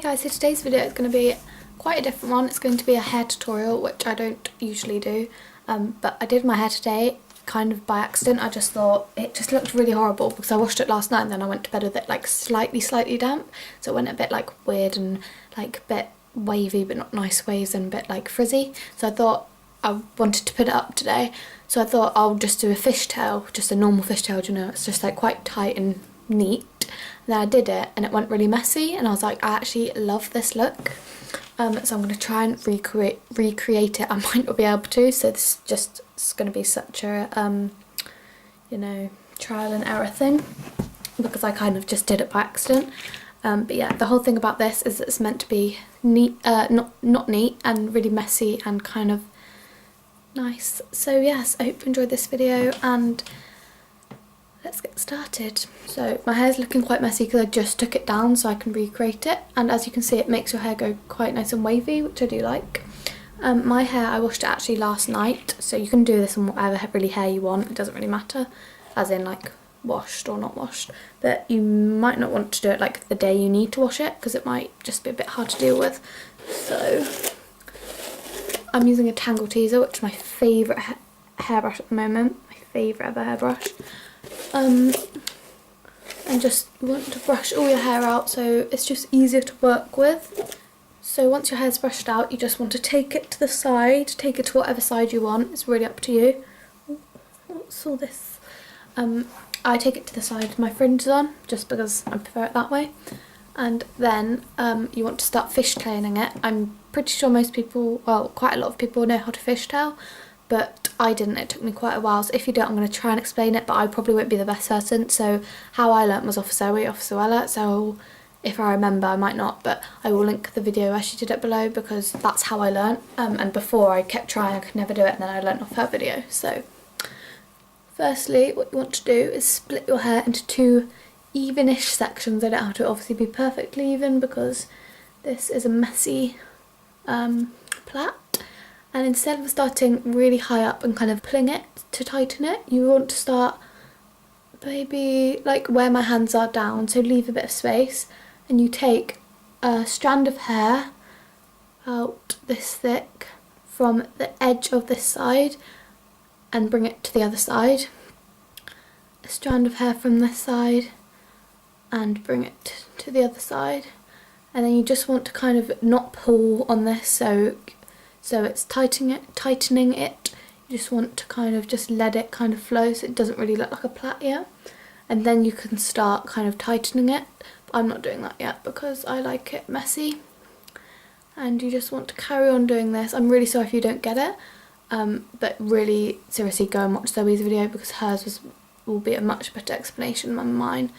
Hey guys, so today's video is going to be quite a different one. It's going to be a hair tutorial, which I don't usually do, but I did my hair today kind of by accident. I just thought it just looked really horrible because I washed it last night and then I went to bed with it like slightly damp, so it went a bit like weird and like a bit wavy but not nice waves and a bit like frizzy. So I thought I wanted to put it up today, so I thought I'll just do a fishtail, just a normal fishtail, you know, it's just like quite tight and neat. And then I did it and it went really messy and I was like, I actually love this look, so I'm going to try and recreate it. I might not be able to, so this is just it's going to be such a you know, trial and error thing because I kind of just did it by accident. But yeah, the whole thing about this is it's meant to be neat, not neat and really messy and kind of nice. So yes, I hope you enjoyed this video and let's get started. So my hair's looking quite messy because I just took it down so I can recreate it, and as you can see it makes your hair go quite nice and wavy, which I do like. My hair, I washed it actually last night, so you can do this on whatever really hair you want, it doesn't really matter, as in like washed or not washed, but you might not want to do it like the day you need to wash it because it might just be a bit hard to deal with. So I'm using a Tangle Teaser, which is my favourite hairbrush at the moment, my favourite ever hairbrush. And just want to brush all your hair out so it's just easier to work with. So once your hair's brushed out, you just want to take it to the side, take it to whatever side you want, it's really up to you. What's all this? I take it to the side my fringe is on, just because I prefer it that way. And then you want to start fishtailing it. I'm pretty sure most people, well, quite a lot of people know how to fishtail, but I didn't, it took me quite a while, so if you don't I'm going to try and explain it, but I probably won't be the best person. So how I learnt was off Zoe, off Zoella, so if I remember, I might not, but I will link the video where she did it below because that's how I learnt, and before I kept trying, I could never do it, and then I learnt off her video. So firstly, what you want to do is split your hair into two evenish sections. I don't have to obviously be perfectly even because this is a messy plait. And instead of starting really high up and kind of pulling it to tighten it, you want to start maybe like where my hands are down, so leave a bit of space, and you take a strand of hair out this thick from the edge of this side and bring it to the other side. A strand of hair from this side and bring it to the other side. And then you just want to kind of not pull on this, so it's tightening it. You just want to kind of just let it kind of flow so it doesn't really look like a plait yet. And then you can start kind of tightening it. But I'm not doing that yet because I like it messy. And you just want to carry on doing this. I'm really sorry if you don't get it, but really seriously go and watch Zoe's video because hers will be a much better explanation than mine.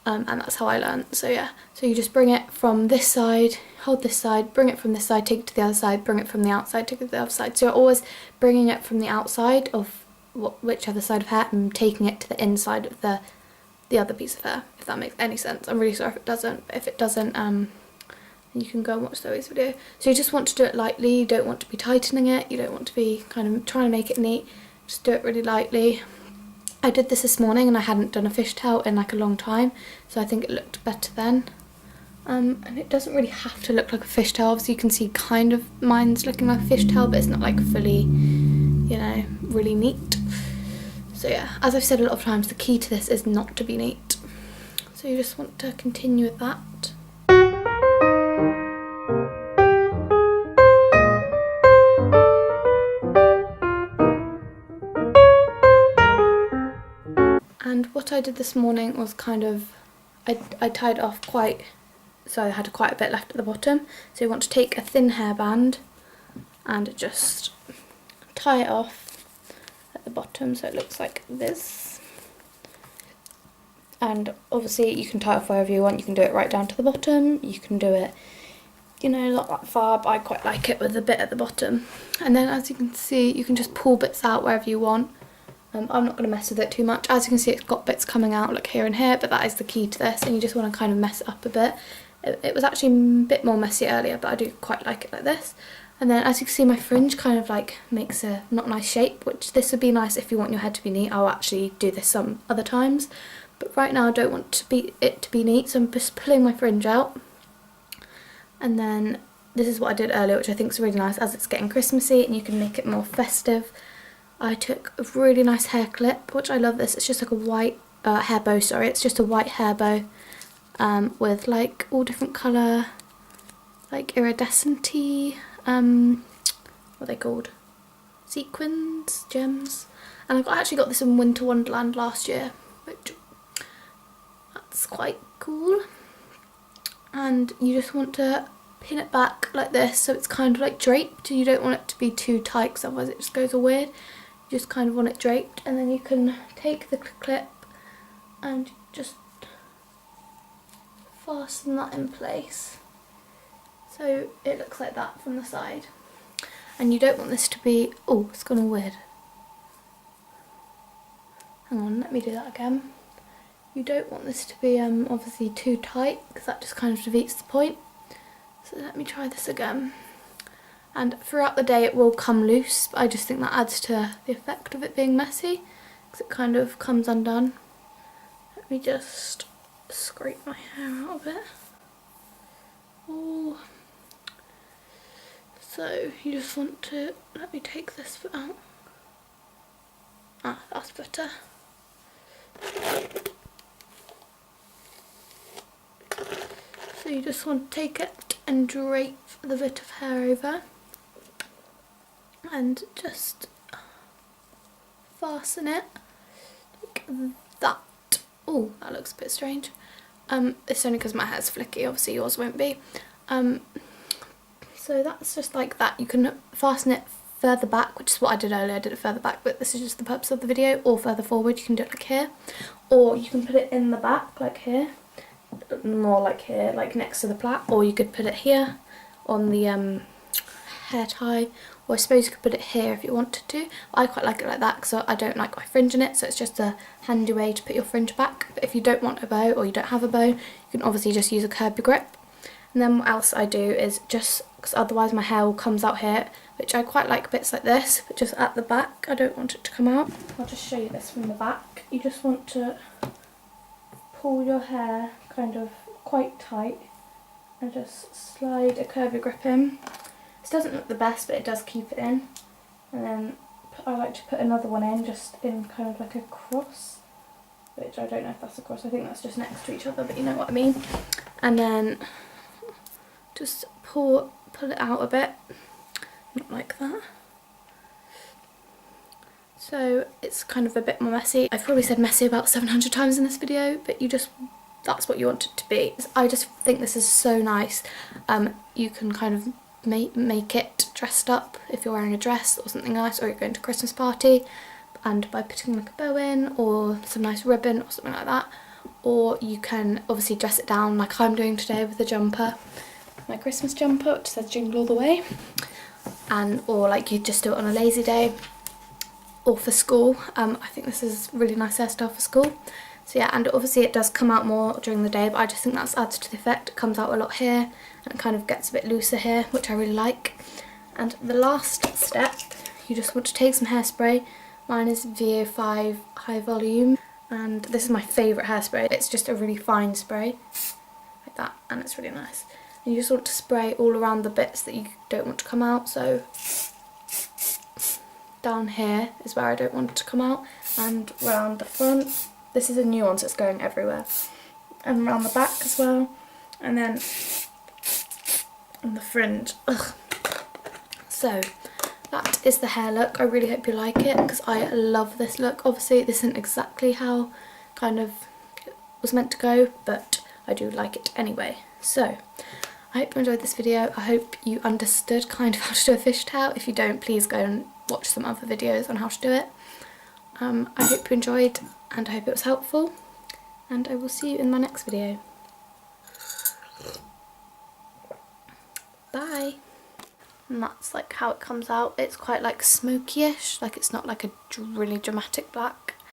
And that's how I learned. So yeah, so you just bring it from this side, hold this side, bring it from this side, take it to the other side, bring it from the outside, take it to the other side. So you're always bringing it from the outside of whichever side of hair and taking it to the inside of the other piece of hair, if that makes any sense. I'm really sorry if it doesn't, but if it doesn't, you can go and watch Zoe's video. So you just want to do it lightly, you don't want to be tightening it, you don't want to be kind of trying to make it neat, just do it really lightly. I did this morning and I hadn't done a fishtail in like a long time, so I think it looked better then. And it doesn't really have to look like a fishtail. Obviously you can see kind of mine's looking like a fishtail, but it's not like fully, you know, really neat. So yeah, as I've said a lot of times, the key to this is not to be neat. So you just want to continue with that. And what I did this morning was kind of, I tied it off quite, so I had quite a bit left at the bottom. So you want to take a thin hairband and just tie it off at the bottom so it looks like this. And obviously you can tie it off wherever you want, you can do it right down to the bottom, you can do it, you know, not that far, but I quite like it with a bit at the bottom. And then as you can see, you can just pull bits out wherever you want. I'm not going to mess with it too much. As you can see, it's got bits coming out like here and here, but that is the key to this, and you just want to kind of mess it up a bit. It was actually a bit more messy earlier, but I do quite like it like this. And then as you can see, my fringe kind of like makes a not nice shape, which this would be nice if you want your hair to be neat. I'll actually do this some other times, but right now I don't want it to be neat, so I'm just pulling my fringe out. And then this is what I did earlier, which I think is really nice as it's getting Christmassy and you can make it more festive. I took a really nice hair clip, which I love this. It's just like a white hair bow, sorry. It's just a white hair bow with like all different colour, like iridescent-y, what are they called? Sequins, gems. And I actually got this in Winter Wonderland last year, which that's quite cool. And you just want to pin it back like this so it's kind of like draped. You don't want it to be too tight because otherwise it just goes all weird. You just kind of want it draped, and then you can take the clip and just fasten that in place so it looks like that from the side. And you don't want this to be, oh, it's gone all weird. Hang on, let me do that again. You don't want this to be obviously too tight because that just kind of defeats the point. So let me try this again. And throughout the day it will come loose, but I just think that adds to the effect of it being messy because it kind of comes undone. Let me just scrape my hair out of it. Oh. So you just want to, let me take this bit out. Ah, that's better. So you just want to take it and drape the bit of hair over and just fasten it like that. Oh, that looks a bit strange. It's only because my hair's flicky, obviously yours won't be. So that's just like that. You can fasten it further back, which is what I did earlier. I did it further back, but this is just the purpose of the video, or further forward. You can do it like here, or you can put it in the back like here, more like here, like next to the plait, or you could put it here on the hair tie, or I suppose you could put it here if you wanted to. I quite like it like that because I don't like my fringe in it, so it's just a handy way to put your fringe back. But if you don't want a bow or you don't have a bow, you can obviously just use a curvy grip. And then what else I do is just, because otherwise my hair all comes out here, which I quite like bits like this, but just at the back, I don't want it to come out. I'll just show you this from the back. You just want to pull your hair kind of quite tight and just slide a curvy grip in. This doesn't look the best, but it does keep it in. And then I like to put another one in, just in kind of like a cross, which I don't know if that's a cross, I think that's just next to each other, but you know what I mean. And then just pull it out a bit, not like that. So it's kind of a bit more messy. I've probably said messy about 700 times in this video, but that's what you want it to be. I just think this is so nice. You can kind of make it dressed up if you're wearing a dress or something nice, or you're going to a Christmas party, and by putting like a bow in or some nice ribbon or something like that. Or you can obviously dress it down like I'm doing today with a jumper, my Christmas jumper which says Jingle All the Way, and or like you just do it on a lazy day or for school. I think this is really nice hairstyle for school. So yeah, and obviously it does come out more during the day, but I just think that adds to the effect. It comes out a lot here and it kind of gets a bit looser here, which I really like. And the last step, you just want to take some hairspray. Mine is VO5 High Volume, and this is my favourite hairspray. It's just a really fine spray like that, and it's really nice. And you just want to spray all around the bits that you don't want to come out. So down here is where I don't want it to come out, and around the front. This is a new one, so it's going everywhere. And around the back as well, and then on the fringe. Ugh. So that is the hair look. I really hope you like it because I love this look. Obviously this isn't exactly how kind of it was meant to go, but I do like it anyway. So I hope you enjoyed this video. I hope you understood kind of how to do a fishtail. If you don't, please go and watch some other videos on how to do it. I hope you enjoyed, and I hope it was helpful, and I will see you in my next video. Bye! And that's like how it comes out. It's quite like smoky-ish, like it's not like a really dramatic black.